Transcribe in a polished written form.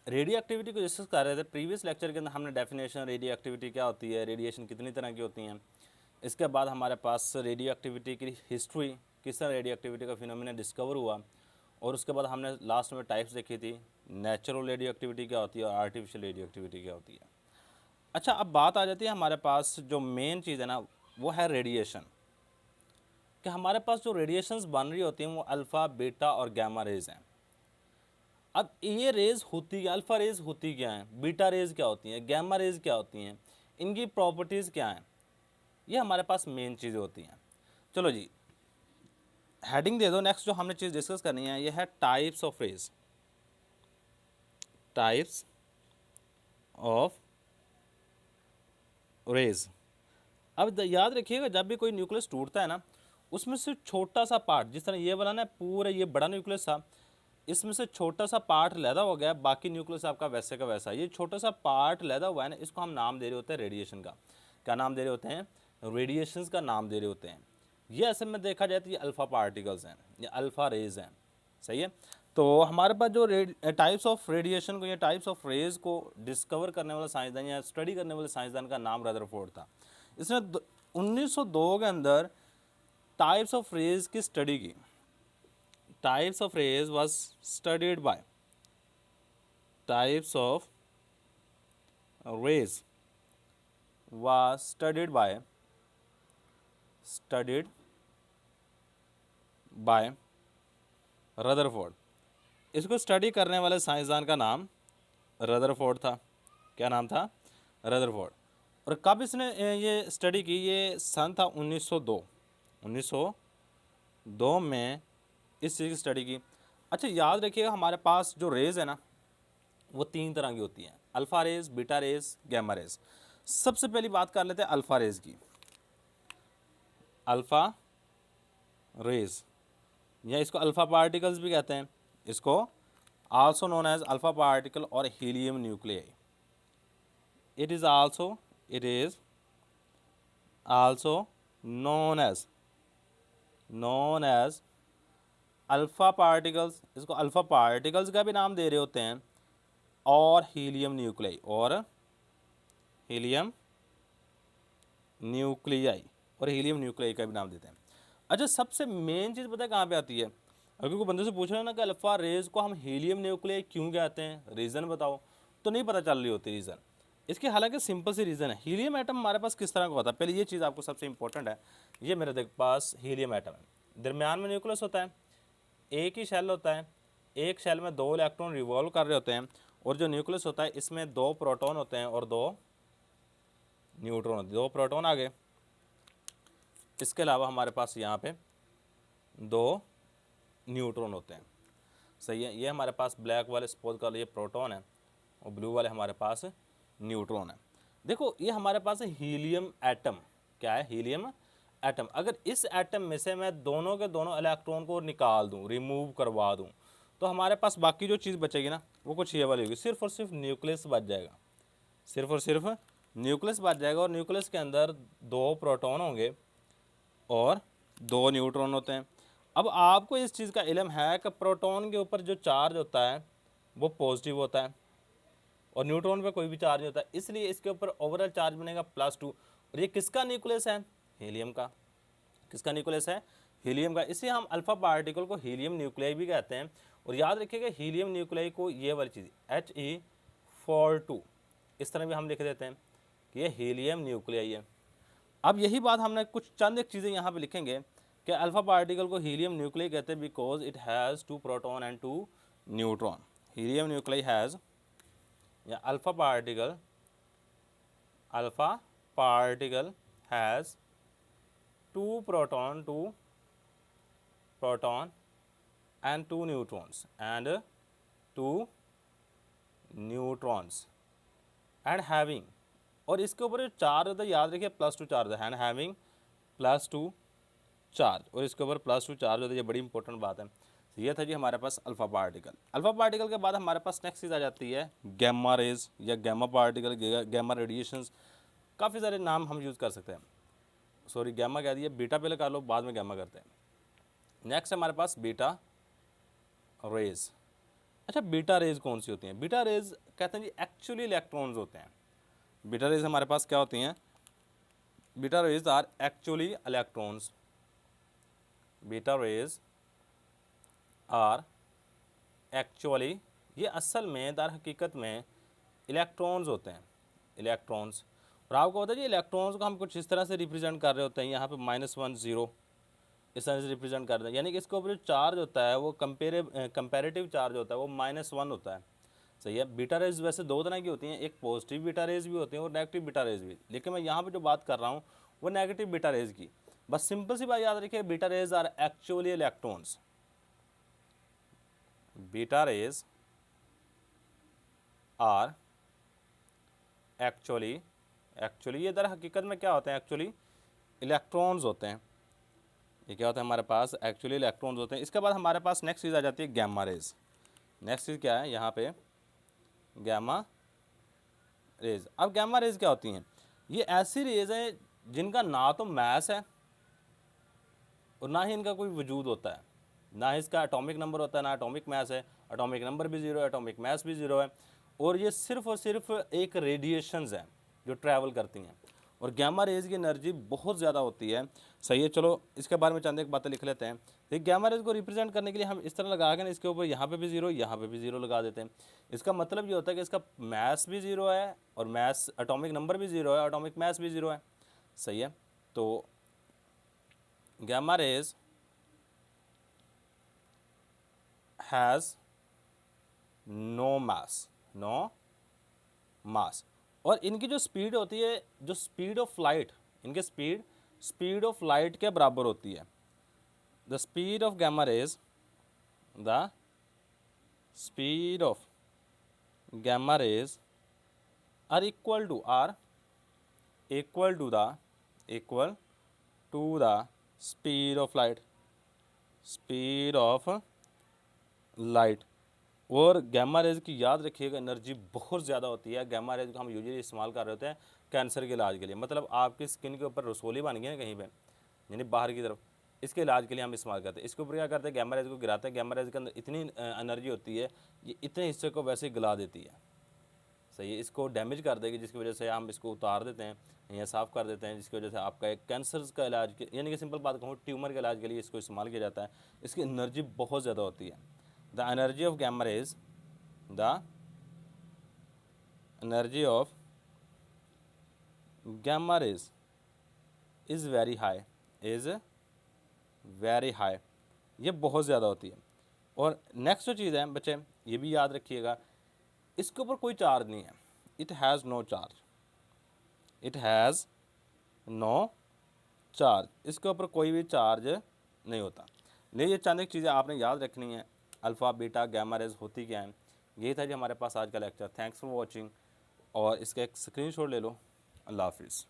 Radio activity को discuss कर रहे थे। प्रीवियस लेक्चर के अंदर हमने डेफिनेशन रेडियो एक्टिविटी क्या होती है, रेडिएशन कितनी तरह की होती हैं, इसके बाद हमारे पास रेडियो एक्टिविटी की हिस्ट्री, किस तरह रेडियो एक्टिविटी का फिनोमिना डिस्कवर हुआ, और उसके बाद हमने लास्ट में टाइप्स देखी थी, नेचुरल रेडियो एक्टिविटी क्या होती है और आर्टिफिशियल रेडियो एक्टिविटी क्या होती है। अच्छा, अब बात आ जाती है हमारे पास जो मेन चीज़ है ना, वो है रेडिएशन। कि हमारे पास जो रेडिएशंस बन रही होती हैं वो अल्फ़ा, बीटा और गैमा रेज हैं। अब ये रेज होती क्या, अल्फ़ा रेज होती क्या है, बीटा रेज क्या होती हैं, गैमा रेज क्या होती हैं, इनकी प्रॉपर्टीज़ क्या हैं, ये हमारे पास मेन चीज़ें होती हैं। चलो जी, हेडिंग दे दो। नेक्स्ट जो हमने चीज़ डिस्कस करनी है ये है types of rays. Types of rays. अब याद रखिएगा, जब भी कोई न्यूक्लियस टूटता है ना, उसमें से छोटा सा पार्ट, जिस तरह ये वाला ना पूरा ये बड़ा न्यूक्लियस था, इसमें से छोटा सा पार्ट लैदा हो गया, बाकी न्यूक्लियस आपका वैसे का वैसा। ये छोटा सा पार्ट लैदा हुआ है ना, इसको हम नाम दे रहे होते हैं रेडिएशन का। क्या नाम दे रहे होते हैं, रेडिएशंस का नाम दे रहे होते हैं। ये असल में देखा जाए तो ये अल्फ़ा पार्टिकल्स हैं, ये अल्फ़ा रेज हैं। सही है। तो हमारे पास जो टाइप्स ऑफ रेडिएशन को या टाइप्स ऑफ रेज को डिस्कवर करने वाला साइंसदान या स्टडी करने वाले साइंसदान का नाम रदरफोर्ड था। इसने 1902 के अंदर टाइप्स ऑफ रेज की स्टडी की। Types of rays was studied by, types of rays was studied by Rutherford. इसको स्टडी करने वाले साइंसदान का नाम रदरफोर्ड था। क्या नाम था, रदरफोर्ड। और कब इसने ये स्टडी की, ये सन था 1902। 1902 में इस चीज़ की स्टडी की। अच्छा, याद रखिएगा हमारे पास जो रेज़ है ना, वो तीन तरह की होती हैं, alpha rays, beta rays, gamma rays. सबसे पहली बात कर लेते हैं अल्फ़ा रेज़ की। अल्फ़ा रेज़, या इसको अल्फ़ा पार्टिकल्स भी कहते हैं, इसको also known as alpha particle और helium nuclei. It is also known as alpha particles. इसको अल्फ़ा पार्टिकल्स का भी नाम दे रहे होते हैं, और हीलियम न्यूक्लियाई, और हीलियम न्यूक्लियाई का भी नाम देते हैं। अच्छा, सबसे मेन चीज़ पता है कहाँ पे आती है? अगर कोई बंदे से पूछ रहे हैं ना कि अल्फ़ा रेज को हम हीलियम न्यूक्लियाई क्यों कहते हैं, रीज़न बताओ, तो नहीं पता चल रही होती रीज़न। इसकी हालांकि सिंपल सी रीज़न है। हीलियम एटम हमारे पास किस तरह का होता है, पहले ये चीज़ आपको सबसे इंपॉर्टेंट है। ये मेरे पास हीलियम एटम है, दरमियान में न्यूक्लियस होता है, एक ही शेल होता है, एक शेल में दो इलेक्ट्रॉन रिवॉल्व कर रहे होते हैं, और जो न्यूक्लियस होता है इसमें दो प्रोटॉन होते हैं और दो न्यूट्रॉन होते हैं। दो प्रोटॉन आ गए, इसके अलावा हमारे पास यहाँ पे दो न्यूट्रॉन होते हैं। सही है। ये हमारे पास ब्लैक वाले सपोज कर लीजिए प्रोटॉन है, और ब्लू वाले हमारे पास न्यूट्रॉन है। देखो, ये हमारे पास है हीलियम एटम। क्या है, हीलियम एटम। अगर इस एटम में से मैं दोनों के दोनों इलेक्ट्रॉन को निकाल दूं, रिमूव करवा दूं, तो हमारे पास बाकी जो चीज़ बचेगी ना, वो कुछ ये वाली होगी, सिर्फ और सिर्फ न्यूक्लियस बच जाएगा। सिर्फ और सिर्फ न्यूक्लियस बच जाएगा, और न्यूक्लियस के अंदर दो प्रोटॉन होंगे और दो न्यूट्रॉन होते हैं। अब आपको इस चीज़ का इल्म है कि प्रोटॉन के ऊपर जो चार्ज होता है वो पॉजिटिव होता है, और न्यूट्रॉन पे कोई भी चार्ज नहीं होता, इसलिए इसके ऊपर ओवरऑल चार्ज बनेगा +2। और ये किसका न्यूक्लियस है, हीलियम का। किसका न्यूक्लियस है, हीलियम का। इसे हम अल्फा पार्टिकल को हीलियम न्यूक्लियाई भी कहते हैं। और याद रखिएगा हीलियम न्यूक्लियाई को ये वाली चीज़ He42 इस तरह भी हम लिख देते हैं कि ये हीलियम न्यूक्लियाई है। अब यही बात हमने कुछ चंद एक चीज़ें यहाँ पे लिखेंगे कि अल्फा पार्टिकल को हीलियम न्यूक्लियाई कहते हैं because it has 2 proton and 2 neutron. Helium nuclei has, या alpha particle has 2 proton and 2 neutrons and having, और इसके ऊपर जो चार्ज होता है याद रखिए +2 चार्ज है, एंड हैविंग +2 चार्ज, और इसके ऊपर +2 चार्ज होता है। ये बड़ी इंपॉर्टेंट बात है। तो ये था जी हमारे पास अल्फा पार्टिकल। अल्फा पार्टिकल के बाद हमारे पास नेक्स्ट चीज़ आ जाती है गैमा रेज या गैमा पार्टिकल, गैमा रेडिएशंस। काफ़ी सारे नाम हम यूज़ कर सकते हैं। सॉरी, गैमा कह दिए, बीटा पहले कर लो, बाद में गैमा करते हैं। नेक्स्ट हमारे पास बीटा रेज। अच्छा बीटा रेज कौन सी होती हैं? बीटा रेज कहते हैं जी एक्चुअली इलेक्ट्रॉन्स होते हैं। बीटा रेज हमारे पास क्या होती हैं? Beta rays are actually electrons. Beta rays are actually, ये असल में दर हकीकत में इलेक्ट्रॉन्स होते हैं, इलेक्ट्रॉन्स। और आपको पता है जी इलेक्ट्रॉन्स को हम कुछ इस तरह से रिप्रेजेंट कर रहे होते हैं, यहाँ पे -1 0 इस तरह से रिप्रेजेंट कर रहे हैं, यानी कि इसके ऊपर जो चार्ज होता है वो कंपेरेटिव चार्ज होता है वो -1 होता है। सही है। बीटा रेज वैसे दो तरह की होती हैं, एक पॉजिटिव बीटा रेज भी होती हैं और नेगेटिव बीटा रेज भी, लेकिन मैं यहाँ पे जो बात कर रहा हूँ वो नेगेटिव बीटा रेज की। बस सिंपल सी बात याद रखिए, beta rays are actually electrons. Beta rays are actually ये दर हकीकत में क्या होते हैं? एक्चुअली इलेक्ट्रॉन्स होते हैं। ये क्या होता है हमारे पास? एक्चुअली इलेक्ट्रॉन्स होते हैं। इसके बाद हमारे पास नेक्स्ट चीज़ आ जाती है गैमा रेज। नेक्स्ट चीज़ क्या है यहाँ पे? Gamma rays. अब गैमा रेज क्या होती हैं? ये ऐसी रेज हैं जिनका ना तो मैस है और ना ही इनका कोई वजूद होता है, ना ही इसका एटॉमिक नंबर होता है, ना एटॉमिक मैस है, एटॉमिक नंबर भी ज़ीरो है, एटॉमिक मैस भी ज़ीरो है, और ये सिर्फ और सिर्फ एक रेडिएशंस हैं जो ट्रैवल करती हैं। और गैमा रेज की एनर्जी बहुत ज़्यादा होती है। सही है, चलो इसके बारे में चंद एक बातें लिख लेते हैं। तो गैमा रेज को रिप्रेजेंट करने के लिए हम इस तरह लगा के ना, इसके ऊपर यहाँ पे भी ज़ीरो, यहाँ पे भी ज़ीरो लगा देते हैं। इसका मतलब ये होता है कि इसका मैस भी ज़ीरो है और मैस एटॉमिक नंबर भी ज़ीरो है, एटॉमिक मैस भी ज़ीरो है। सही है, तो gamma rays has no mass. और इनकी जो स्पीड होती है, जो स्पीड ऑफ लाइट, इनकी स्पीड ऑफ लाइट के बराबर होती है। The speed of gamma rays, the speed of gamma rays are equal to the speed of light. और गैमा रेज की याद रखिएगा एनर्जी बहुत ज़्यादा होती है। गैमा रेज को हम यूजुअली इस्तेमाल कर रहे होते हैं कैंसर के इलाज के लिए। मतलब आपकी स्किन के ऊपर रसोली बन गई है कहीं पे, यानी बाहर की तरफ, इसके इलाज के लिए हम इस्तेमाल करते हैं। इसके ऊपर क्या करते हैं? गैमा रेज को गिराते हैं। गैमा रेज के अंदर इतनी एनर्जी होती है, ये इतने हिस्से को वैसे ही गला देती है। सही है, इसको डैमेज कर देगी, जिसकी वजह से हम इसको उतार देते हैं या साफ़ कर देते हैं, जिसकी वजह से आपका एक कैंसर का इलाज के, यानी कि सिंपल बात कहूँ ट्यूमर के इलाज के लिए इसको इस्तेमाल किया जाता है। इसकी एनर्जी बहुत ज़्यादा होती है। The energy of gamma rays, the energy of gamma rays is very high, ये बहुत ज़्यादा होती है। और नेक्स्ट जो चीज़ है बच्चे, ये भी याद रखिएगा, इसके ऊपर कोई चार्ज नहीं है। इट हैज़ नो चार्ज, इसके ऊपर कोई भी चार्ज नहीं होता। नहीं, ये चंद एक चीज़ें आपने याद रखनी है। अल्फ़ा बीटा गैमा रेज होती क्या है? यही था जी हमारे पास आज का लेक्चर। थैंक्स फॉर वॉचिंग, और इसका एक स्क्रीनशॉट ले लो। अल्लाह हाफिज़।